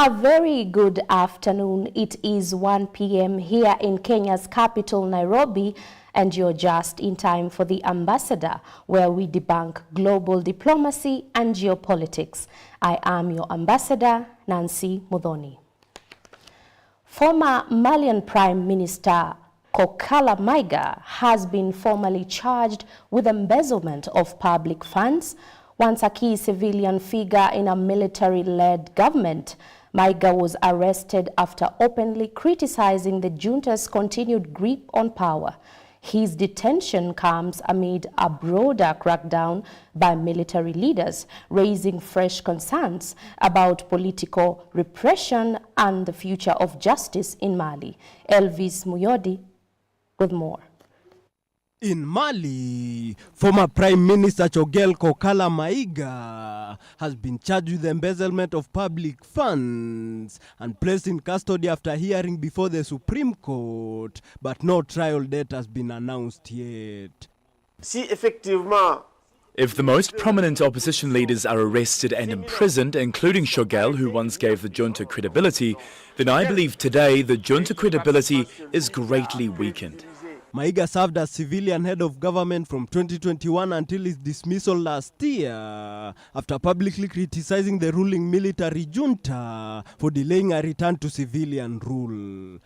A very good afternoon. It is 1 p.m. here in Kenya's capital, Nairobi, and you're just in time for The Ambassador, where we debunk global diplomacy and geopolitics. I am your ambassador, Nancy Muthoni. Former Malian Prime Minister Kokala Maiga has been formally charged with embezzlement of public funds. Once a key civilian figure in a military-led government, Maiga was arrested after openly criticizing the junta's continued grip on power. His detention comes amid a broader crackdown by military leaders, raising fresh concerns about political repression and the future of justice in Mali. Elvis Muyodi with more. In Mali, former Prime Minister Choguel Kokala Maiga has been charged with embezzlement of public funds and placed in custody after hearing before the Supreme Court, but no trial date has been announced yet. If the most prominent opposition leaders are arrested and imprisoned, including Choguel, who once gave the junta credibility, then I believe today the junta credibility is greatly weakened. Maiga served as civilian head of government from 2021 until his dismissal last year after publicly criticizing the ruling military junta for delaying a return to civilian rule.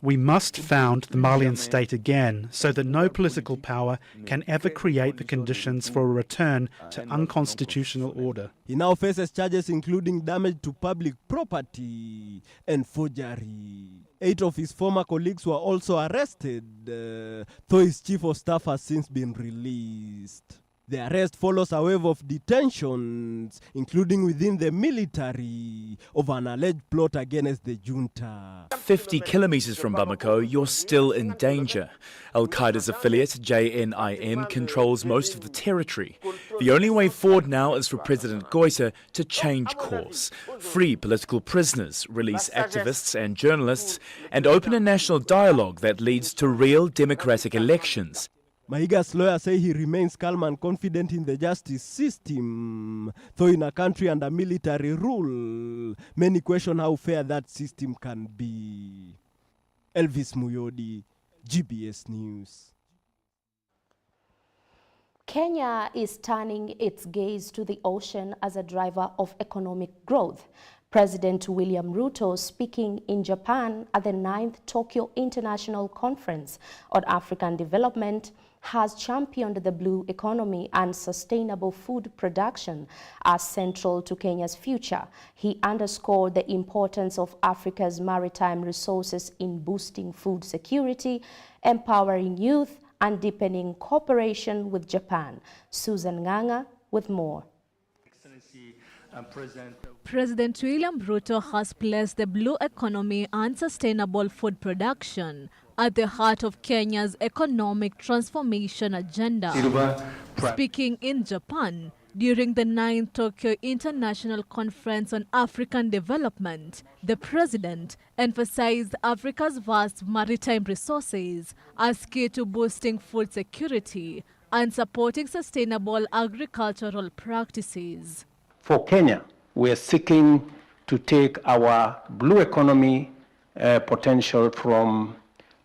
We must found the Malian state again so that no political power can ever create the conditions for a return to unconstitutional order. He now faces charges including damage to public property and forgery. 8 of his former colleagues were also arrested, though his chief of staff has since been released. The arrest follows a wave of detentions, including within the military, of an alleged plot against the junta. 50 kilometers from Bamako, you're still in danger. Al-Qaeda's affiliate, JNIM, controls most of the territory. The only way forward now is for President Goita to change course, free political prisoners, release activists and journalists, and open a national dialogue that leads to real democratic elections. Maiga's lawyers say he remains calm and confident in the justice system, though in a country under military rule, many question how fair that system can be. Elvis Muyodi, GBS News. Kenya is turning its gaze to the ocean as a driver of economic growth. President William Ruto, speaking in Japan at the 9th Tokyo International Conference on African Development, has championed the blue economy and sustainable food production as central to Kenya's future. He underscored the importance of Africa's maritime resources in boosting food security, empowering youth, and deepening cooperation with Japan. Susan Nganga with more. President William Ruto has placed the blue economy and sustainable food production at the heart of Kenya's economic transformation agenda. Speaking in Japan during the 9th Tokyo International Conference on African Development, the president emphasized Africa's vast maritime resources as key to boosting food security and supporting sustainable agricultural practices. For Kenya, we are seeking to take our blue economy potential from,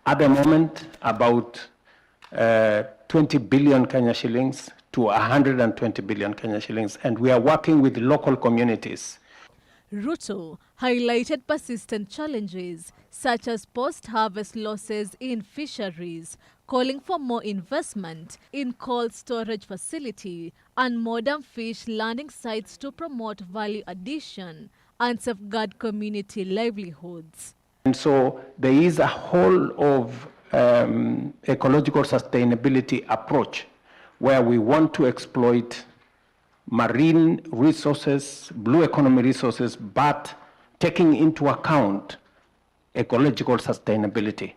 at the moment, about 20 billion Kenya shillings to 120 billion Kenya shillings, and we are working with local communities. Ruto highlighted persistent challenges such as post-harvest losses in fisheries, calling for more investment in cold storage facility and modern fish landing sites to promote value addition and safeguard community livelihoods. And so there is a whole of ecological sustainability approach where we want to exploit marine resources, blue economy resources, but taking into account ecological sustainability.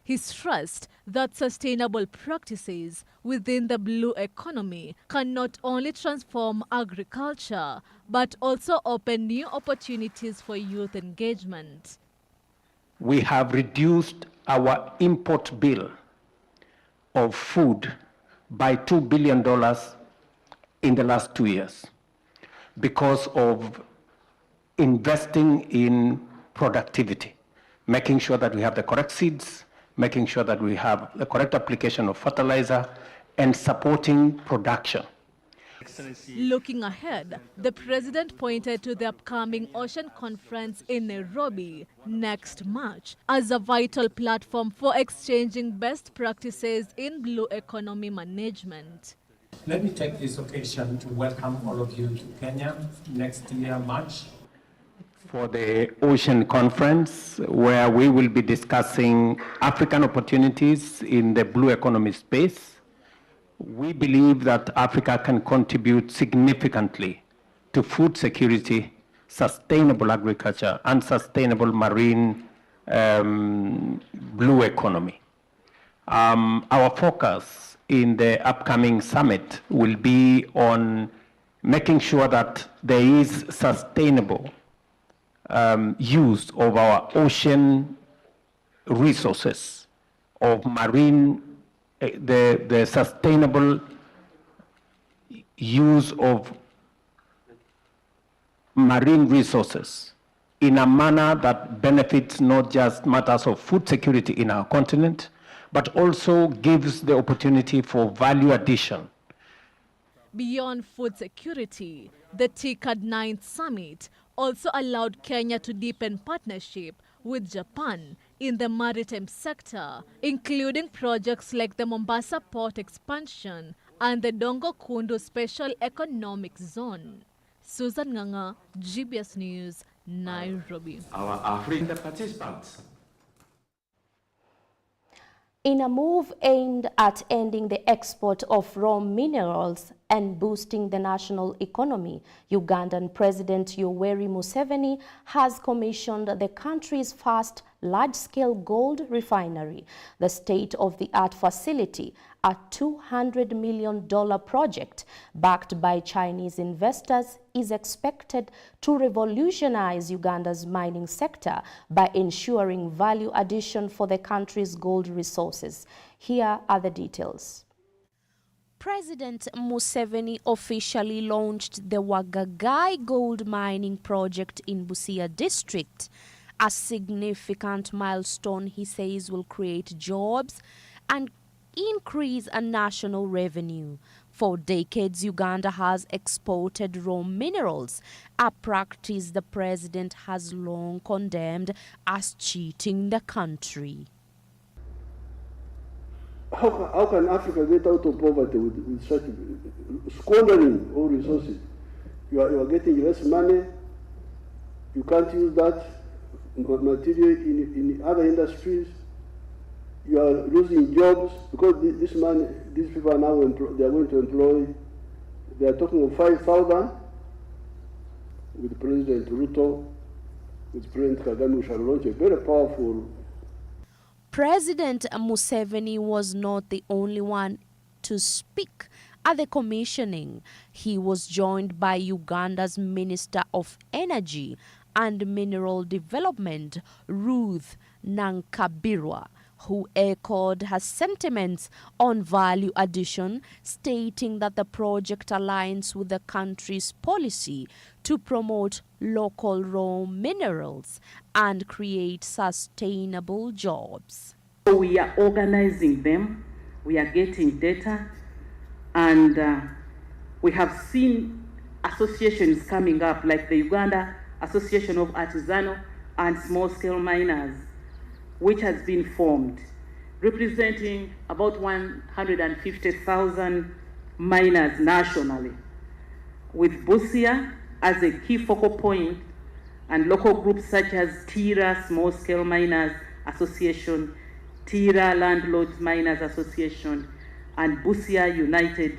He stressed that sustainable practices within the blue economy can not only transform agriculture, but also open new opportunities for youth engagement. We have reduced our import bill of food by $2 billion in the last 2 years because of investing in productivity, making sure that we have the correct seeds, making sure that we have the correct application of fertilizer, and supporting production. Looking ahead, the president pointed to the upcoming Ocean Conference in Nairobi next March as a vital platform for exchanging best practices in blue economy management. Let me take this occasion to welcome all of you to Kenya next year, March. For the Ocean Conference, where we will be discussing African opportunities in the blue economy space. We believe that Africa can contribute significantly to food security, sustainable agriculture, and sustainable marine blue economy. Our focus in the upcoming summit will be on making sure that there is sustainable use of our ocean resources, of marine, the sustainable use of marine resources in a manner that benefits not just matters of food security in our continent, but also gives the opportunity for value addition. Beyond food security, the TICAD 9th Summit also allowed Kenya to deepen partnership with Japan in the maritime sector, including projects like the Mombasa Port expansion and the Dongo Kundu Special Economic Zone. Susan Nganga, GBS News, Nairobi. Our African participants. In a move aimed at ending the export of raw minerals and boosting the national economy, Ugandan President Yoweri Museveni has commissioned the country's first large-scale gold refinery. The state-of-the-art facility, a $200 million project backed by Chinese investors, is expected to revolutionize Uganda's mining sector by ensuring value addition for the country's gold resources. Here are the details. President Museveni officially launched the Wagagai gold mining project in Busia district, a significant milestone he says will create jobs and increase a national revenue. For decades, Uganda has exported raw minerals, a practice the president has long condemned as cheating the country. How can Africa get out of poverty with such squandering all resources? You are getting less money, you can't use that material in other industries, you are losing jobs because these people are now they are going to employ, they are talking of 5,000 with President Ruto, with President Kagame. We shall launch a very powerful. President Museveni was not the only one to speak at the commissioning. He was joined by Uganda's Minister of Energy and Mineral Development, Ruth Nankabirwa, who echoed her sentiments on value addition, stating that the project aligns with the country's policy to promote local raw minerals and create sustainable jobs. So we are organizing them, we are getting data, and we have seen associations coming up like the Uganda Association of Artisanal and Small-Scale Miners, which has been formed, representing about 150,000 miners nationally, with Busia as a key focal point and local groups such as TIRA Small-Scale Miners Association, TIRA Landlords Miners Association, and Busia United.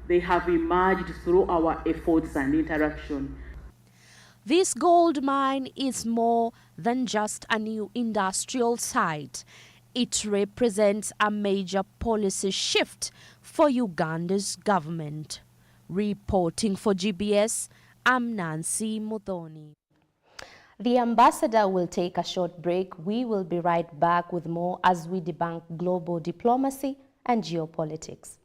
They have emerged through our efforts and interaction. This gold mine is more than just a new industrial site. It represents a major policy shift for Uganda's government. Reporting for GBS, I'm Nancy Muthoni. The ambassador will take a short break. We will be right back with more as we debunk global diplomacy and geopolitics.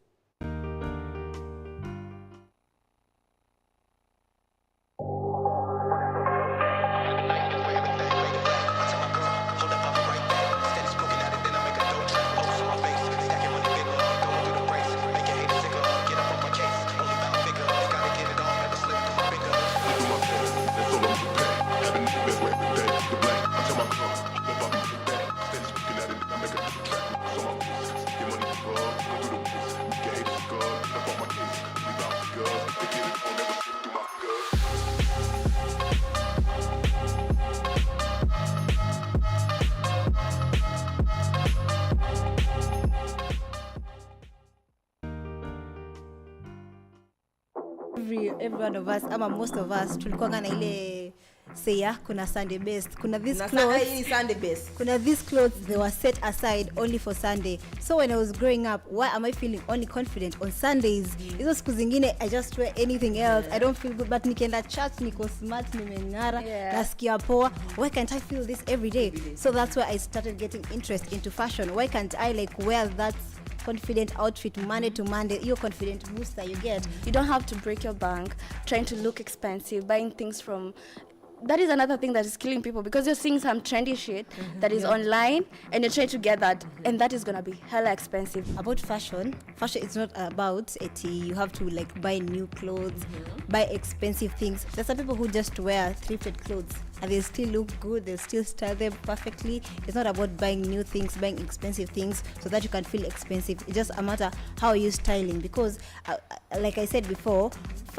one of us, ama most of us, tulikuwa na ile say kuna Sunday best. Kuna these clothes, Sunday best. Kuna these clothes, they were set aside only for Sunday. So when I was growing up, why am I feeling only confident on Sundays? Hizo siku zingine I just wear anything else. I don't feel good, but nikienda church niko smart, nimeng'ara, nasikia poa. Why can't I feel this every day? So that's why I started getting interest into fashion. Why can't I like wear that confident outfit Monday to Monday? Your confident booster you get. You don't have to break your bank trying to look expensive, buying things from. That is another thing that is killing people, because you're seeing some trendy shit that is online and you're trying to get that, and that is gonna be hella expensive. About fashion it's not about it. You have to like buy new clothes, buy expensive things. There's some people who just wear thrifted clothes and they still look good, they still style them perfectly. It's not about buying new things, buying expensive things so that you can feel expensive. It's just a matter how you're styling, because like I said before,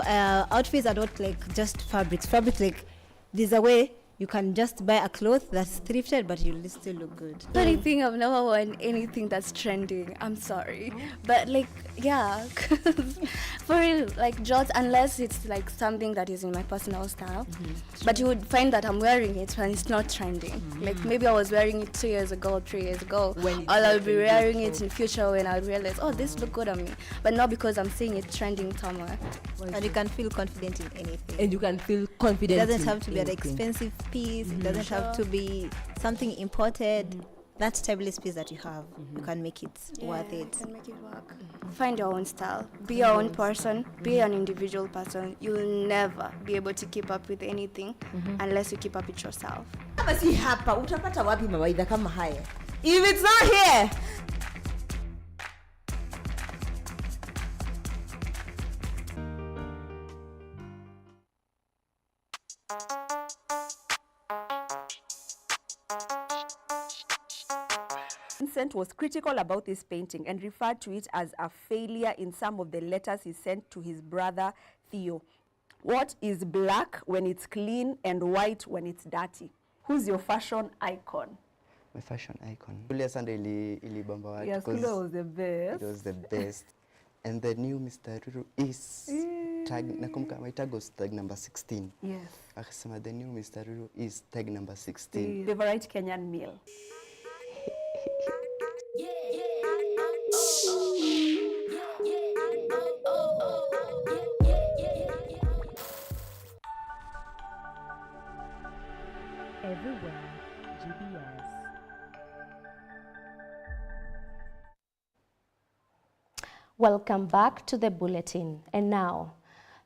outfits are not like just fabrics like there's a way you can just buy a cloth that's thrifted, but you'll still look good. Funny thing, I've never worn anything that's trending. I'm sorry. But like, yeah, for real, like jorts, unless it's like something that is in my personal style. But you would find that I'm wearing it when it's not trending. Like maybe I was wearing it 2 years ago, 3 years ago. Or I'll be wearing it in future when I realize, oh, this look good on me. But not because I'm seeing it trending somewhere. And you can feel confident in anything. And you can feel confident. It doesn't have to be an expensive piece. It doesn't have to be something imported. That timeless piece that you have, you can make it worth it. You can make it work. Find your own style. Be your own person. Be an individual person. You'll never be able to keep up with anything unless you keep up with yourself. Kama si hapa, utapata wapi mawaidha kama haya? If it's not here. Vincent was critical about this painting and referred to it as a failure in some of the letters he sent to his brother Theo. What is black when it's clean and white when it's dirty? Who's your fashion icon? My fashion icon. Julia Sunday ilibamba watu. Yes, Julia was the best. It was the best. And the new Mr. Ruru is tag, nakumbuka my tag was tag number 16. Yes. Akasema the new Mr. Ruru is tag number 16. Favorite Kenyan meal? Everywhere, GBS. Welcome back to the bulletin. And now,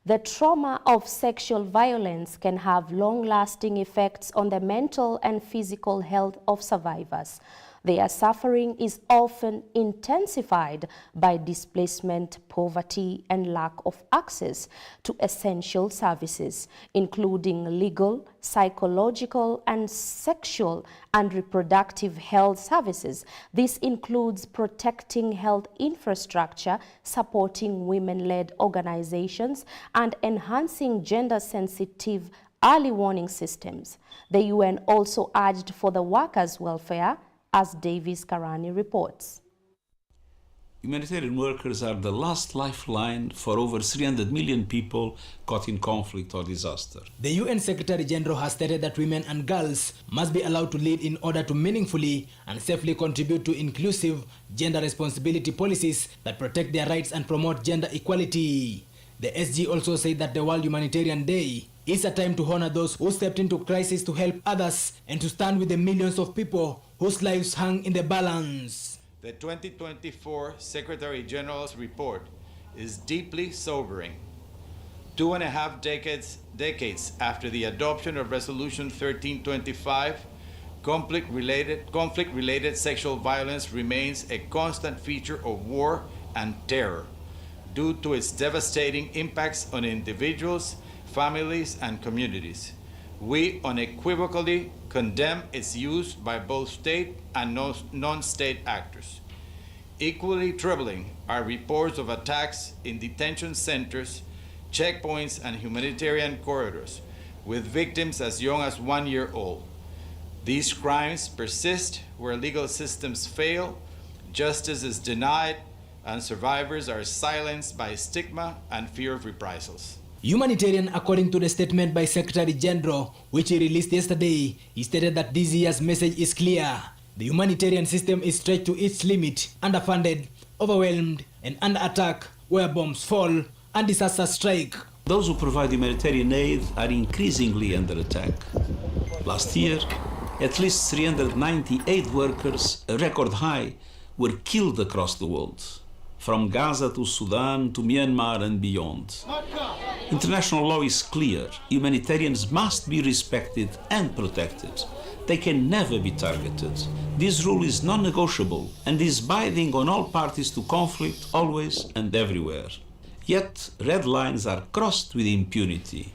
the trauma of sexual violence can have long-lasting effects on the mental and physical health of survivors. Their suffering is often intensified by displacement, poverty, and lack of access to essential services, including legal, psychological, and sexual and reproductive health services. This includes protecting health infrastructure, supporting women-led organizations, and enhancing gender-sensitive early warning systems. The UN also urged for the workers' welfare, as Davis Karani reports. Humanitarian workers are the last lifeline for over 300 million people caught in conflict or disaster. The UN Secretary General has stated that women and girls must be allowed to lead in order to meaningfully and safely contribute to inclusive gender responsibility policies that protect their rights and promote gender equality. The SG also said that the World Humanitarian Day is a time to honor those who stepped into crisis to help others and to stand with the millions of people whose lives hung in the balance. The 2024 Secretary General's report is deeply sobering. 2.5 decades after the adoption of Resolution 1325, conflict-related sexual violence remains a constant feature of war and terror due to its devastating impacts on individuals, families, and communities. We unequivocally condemn its use by both state and non-state actors. Equally troubling are reports of attacks in detention centers, checkpoints, and humanitarian corridors, with victims as young as 1 year old. These crimes persist where legal systems fail, justice is denied, and survivors are silenced by stigma and fear of reprisals. Humanitarian, according to the statement by Secretary General, which he released yesterday, he stated that this year's message is clear. The humanitarian system is stretched to its limit, underfunded, overwhelmed, and under attack where bombs fall and disasters strike. Those who provide humanitarian aid are increasingly under attack. Last year, at least 398 workers, a record high, were killed across the world, from Gaza to Sudan to Myanmar and beyond. International law is clear. Humanitarians must be respected and protected. They can never be targeted. This rule is non-negotiable and is binding on all parties to conflict, always and everywhere. Yet, red lines are crossed with impunity.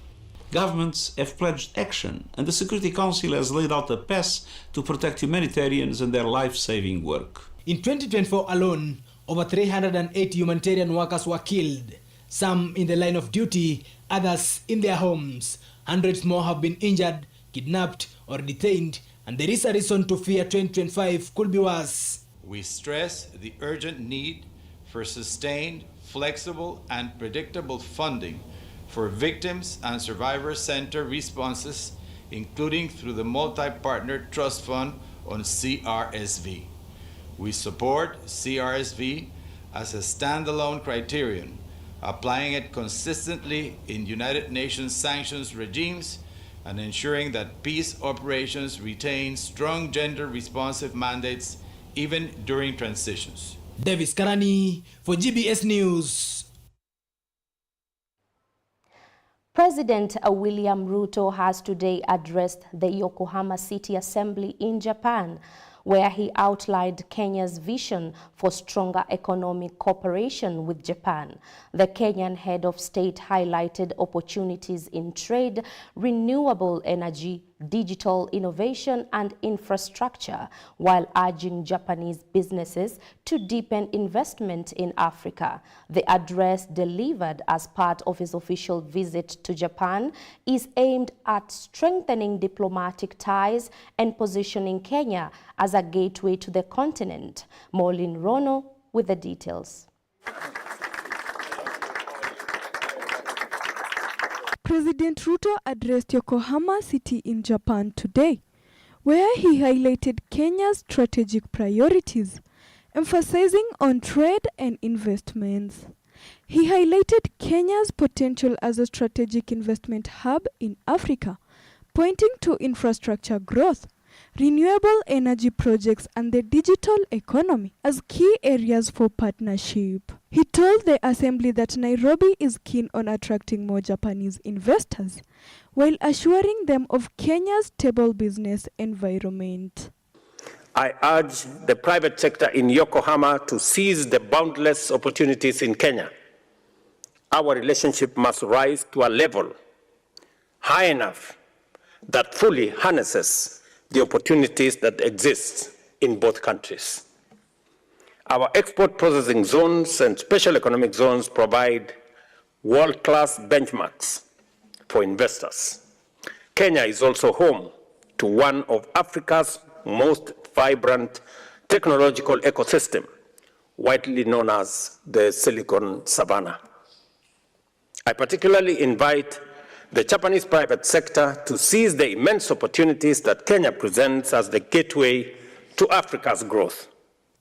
Governments have pledged action, and the Security Council has laid out a path to protect humanitarians and their life-saving work. In 2024 alone, over 308 humanitarian workers were killed, some in the line of duty, others in their homes. Hundreds more have been injured, kidnapped, or detained, and there is a reason to fear 2025 could be worse. We stress the urgent need for sustained, flexible, and predictable funding for victims and survivor-centered responses, including through the multi-partner trust fund on CRSV. We support CRSV as a standalone criterion, applying it consistently in United Nations sanctions regimes and ensuring that peace operations retain strong gender-responsive mandates even during transitions. Davis Karani for GBS News. President William Ruto has today addressed the Yokohama City Assembly in Japan, where he outlined Kenya's vision for stronger economic cooperation with Japan. The Kenyan head of state highlighted opportunities in trade, renewable energy, digital innovation, and infrastructure, while urging Japanese businesses to deepen investment in Africa. The address, delivered as part of his official visit to Japan, is aimed at strengthening diplomatic ties and positioning Kenya as a gateway to the continent. Maureen Rono with the details. President Ruto addressed Yokohama City in Japan today, where he highlighted Kenya's strategic priorities, emphasizing on trade and investments. He highlighted Kenya's potential as a strategic investment hub in Africa, pointing to infrastructure growth, renewable energy projects, and the digital economy as key areas for partnership. He told the assembly that Nairobi is keen on attracting more Japanese investors, while assuring them of Kenya's stable business environment. I urge the private sector in Yokohama to seize the boundless opportunities in Kenya. Our relationship must rise to a level high enough that fully harnesses the opportunities that exist in both countries. Our export processing zones and special economic zones provide world-class benchmarks for investors. Kenya is also home to one of Africa's most vibrant technological ecosystem, widely known as the Silicon Savannah. I particularly invite the Japanese private sector to seize the immense opportunities that Kenya presents as the gateway to Africa's growth.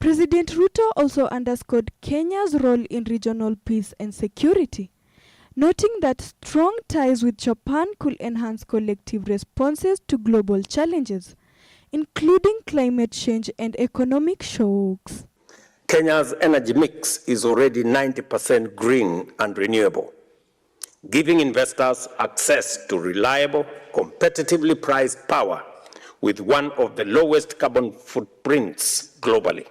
President Ruto also underscored Kenya's role in regional peace and security, noting that strong ties with Japan could enhance collective responses to global challenges, including climate change and economic shocks. Kenya's energy mix is already 90% green and renewable, giving investors access to reliable, competitively priced power with one of the lowest carbon footprints globally,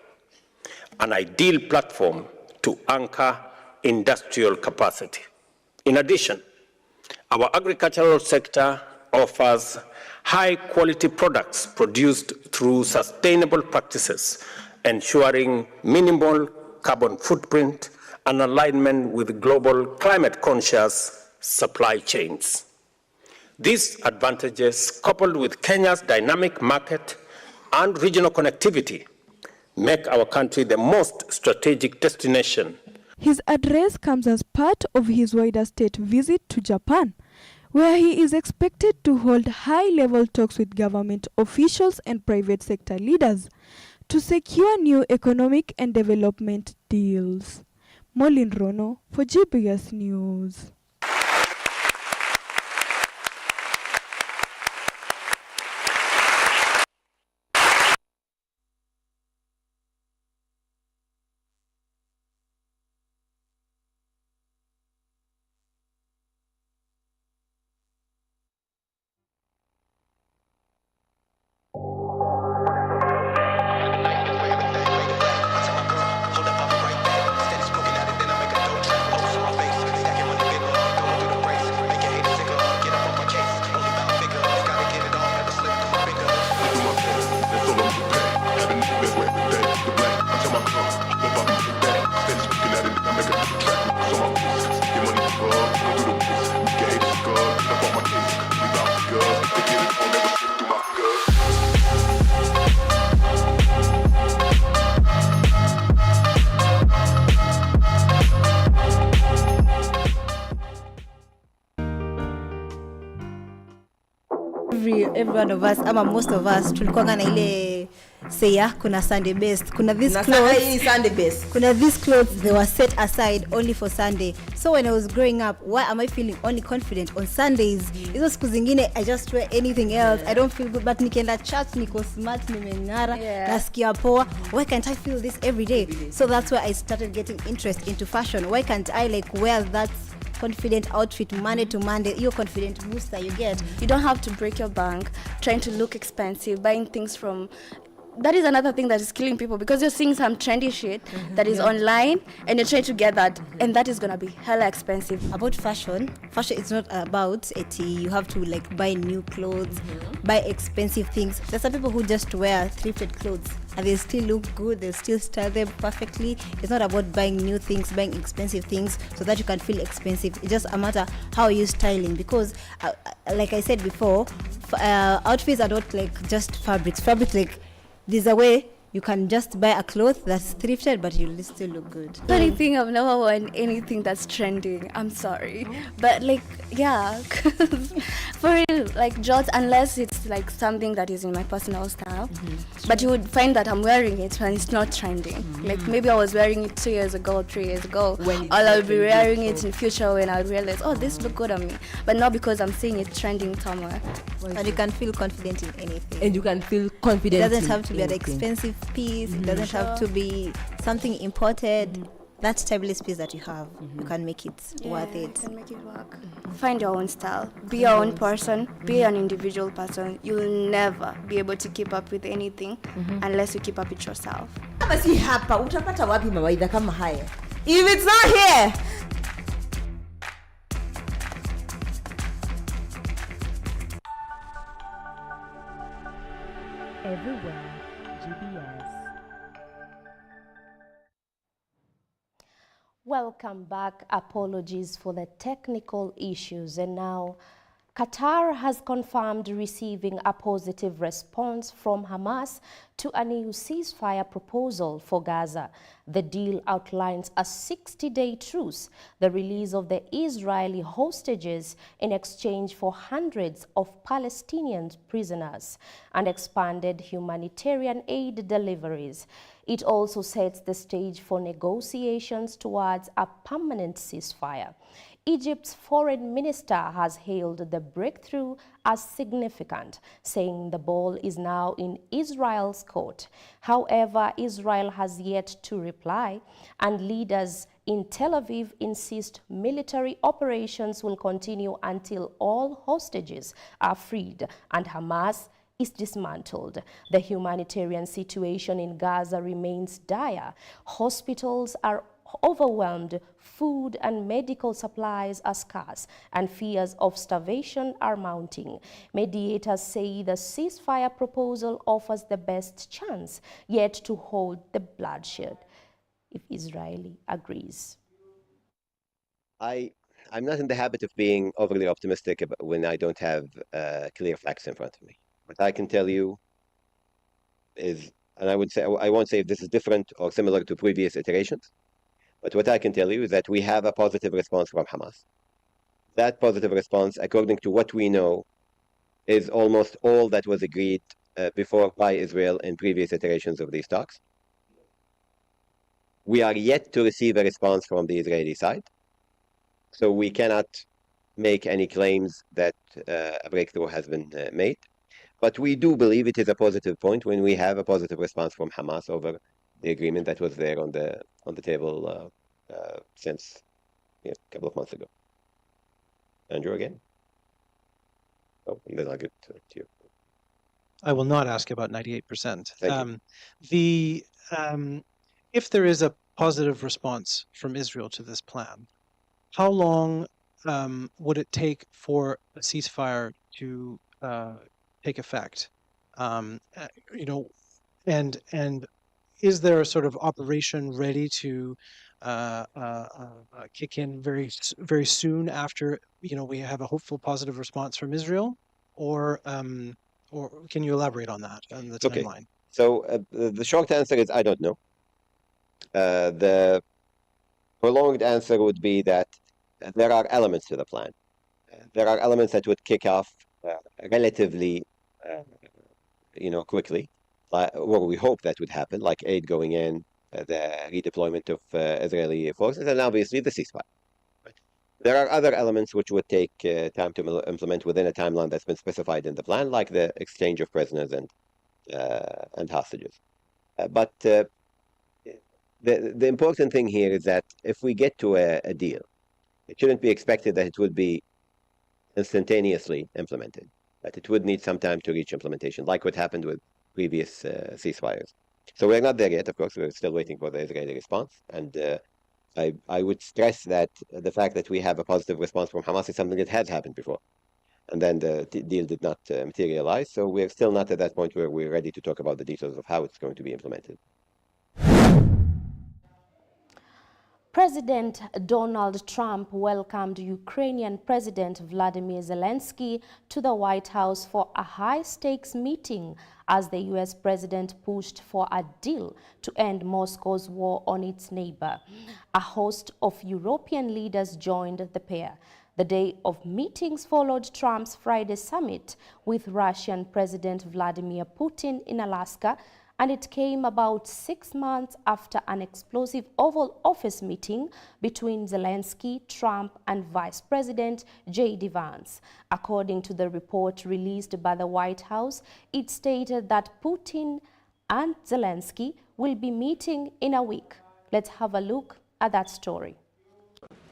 an ideal platform to anchor industrial capacity. In addition, our agricultural sector offers high-quality products produced through sustainable practices, ensuring minimal carbon footprint and alignment with global climate-conscious supply chains. These advantages, coupled with Kenya's dynamic market and regional connectivity, make our country the most strategic destination His address comes as part of his wider state visit to Japan, where he is expected to hold high-level talks with government officials and private sector leaders to secure new economic and development deals. Molin Rono for GBS News. Every one of us, ama most of us, tulikuwa na ile say ya kuna Sunday best. Kuna these clothes, Sunday best. Kuna these clothes, they were set aside only for Sunday. So when I was growing up, why am I feeling only confident on Sundays? Hizo siku zingine I just wear anything else. I don't feel good, but nikienda church niko smart, nimeng'ara, nasikia poa. Why can't I feel this every day? So that's where I started getting interest into fashion. Why can't I like wear that confident outfit Monday to Monday? Your confident booster you get. You don't have to break your bank trying to look expensive, buying things from. That is another thing that is killing people, because you're seeing some trendy shit that is online and you're trying to get that, and that is gonna be hella expensive. About fashion is not about it. You have to like buy new clothes, buy expensive things. There's some people who just wear thrifted clothes and they still look good, they still style them perfectly. It's not about buying new things, buying expensive things so that you can feel expensive. It's just a matter how you styling, because like I said before, outfits are not like just fabrics. Fabrics, like, there's a way you can just buy a cloth that's thrifted, but you'll still look good. Funny thing, I've never worn anything that's trending. I'm sorry. But like, yeah, for real, like jorts, unless it's like something that is in my personal style. But you would find that I'm wearing it when it's not trending. Like maybe I was wearing it 2 years ago, 3 years ago, or I'll be wearing it in future when I realize, oh, this look good on me. But not because I'm seeing it trending somewhere. And you can feel confident in anything. And you can feel confident. It doesn't have to be an expensive piece. It doesn't have to be something imported. That timeless piece that you have, you can make it worth it. You can make it work. Find your own style. Be your own person. Be an individual person. You'll never be able to keep up with anything unless you keep up with yourself. Kama si hapa, utapata wapi mawaidha kama haya? If it's not here. Everywhere, GBS. Welcome back. Apologies for the technical issues. And now, Qatar has confirmed receiving a positive response from Hamas to a new ceasefire proposal for Gaza. The deal outlines a 60-day truce, the release of the Israeli hostages in exchange for hundreds of Palestinian prisoners, and expanded humanitarian aid deliveries. It also sets the stage for negotiations towards a permanent ceasefire. Egypt's foreign minister has hailed the breakthrough as significant, saying the ball is now in Israel's court. However, Israel has yet to reply, and leaders in Tel Aviv insist military operations will continue until all hostages are freed and Hamas is dismantled. The humanitarian situation in Gaza remains dire. Hospitals are overwhelmed, food and medical supplies are scarce, and fears of starvation are mounting. Mediators say the ceasefire proposal offers the best chance yet to hold the bloodshed if Israel agrees. I'm not in the habit of being overly optimistic when I don't have clear facts in front of me. What I can tell you is, and I won't say if this is different or similar to previous iterations, But what I can tell you is that we have a positive response from Hamas. That positive response, according to what we know, is almost all that was agreed before by Israel in previous iterations of these talks. We are yet to receive a response from the Israeli side, so we cannot make any claims that a breakthrough has been made. But we do believe it is a positive point when we have a positive response from Hamas over the agreement that was there on the table since a couple of months ago. Andrew again? Oh, then I'll get to you. I will not ask about 98%. Thank you. If there is a positive response from Israel to this plan, how long would it take for a ceasefire to take effect? And is there a sort of operation ready to kick in very soon after we have a hopeful positive response from Israel, or can you elaborate on that and the timeline? So the short answer is I don't know. The prolonged answer would be that there are elements to the plan. There are elements that would kick off relatively, quickly. Well, we hope that would happen, like aid going in, the redeployment of Israeli forces, and obviously the ceasefire. There are other elements which would take time to implement within a timeline that's been specified in the plan, like the exchange of prisoners and hostages. But the important thing here is that if we get to a deal, it shouldn't be expected that it would be instantaneously implemented, that it would need some time to reach implementation, like what happened with previous ceasefires. So we're not there yet, of course. We're still waiting for the Israeli response. And I would stress that the fact that we have a positive response from Hamas is something that has happened before. And then the deal did not materialize. So we're still not at that point where we're ready to talk about the details of how it's going to be implemented. President Donald Trump welcomed Ukrainian President Vladimir Zelensky to the White House for a high-stakes meeting as the U.S. president pushed for a deal to end Moscow's war on its neighbor. A host of European leaders joined the pair. The day of meetings followed Trump's Friday summit with Russian President Vladimir Putin in Alaska, and it came about 6 months after an explosive Oval Office meeting between Zelensky, Trump, and Vice President J.D. Vance. According to the report released by the White House, it stated that Putin and Zelensky will be meeting in a week. Let's have a look at that story.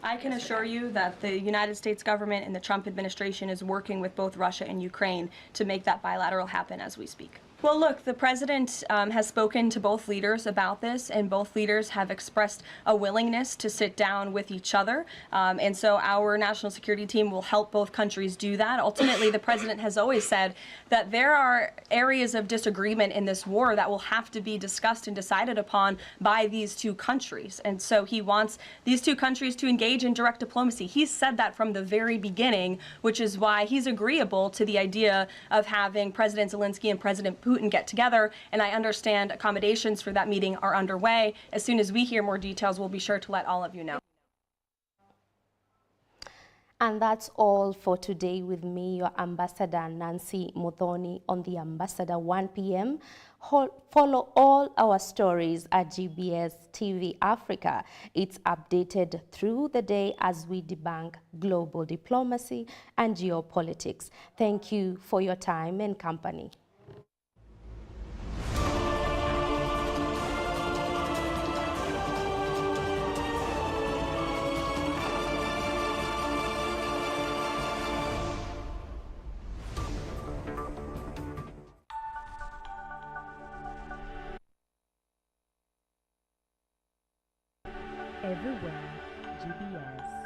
I can assure you that the United States government and the Trump administration is working with both Russia and Ukraine to make that bilateral happen as we speak. Well, look, the president has spoken to both leaders about this, and both leaders have expressed a willingness to sit down with each other. And so our national security team will help both countries do that. Ultimately, the president has always said that there are areas of disagreement in this war that will have to be discussed and decided upon by these two countries. And so he wants these two countries to engage in direct diplomacy. He's said that from the very beginning, which is why he's agreeable to the idea of having President Zelensky and President Putin get together, and I understand accommodations for that meeting are underway. As soon as we hear more details, we'll be sure to let all of you know. And that's all for today with me, your Ambassador Nancy Muthoni on the Ambassador 1 p.m. Follow all our stories at GBS TV Africa. It's updated through the day as we debunk global diplomacy and geopolitics. Thank you for your time and company. Everywhere, GBS.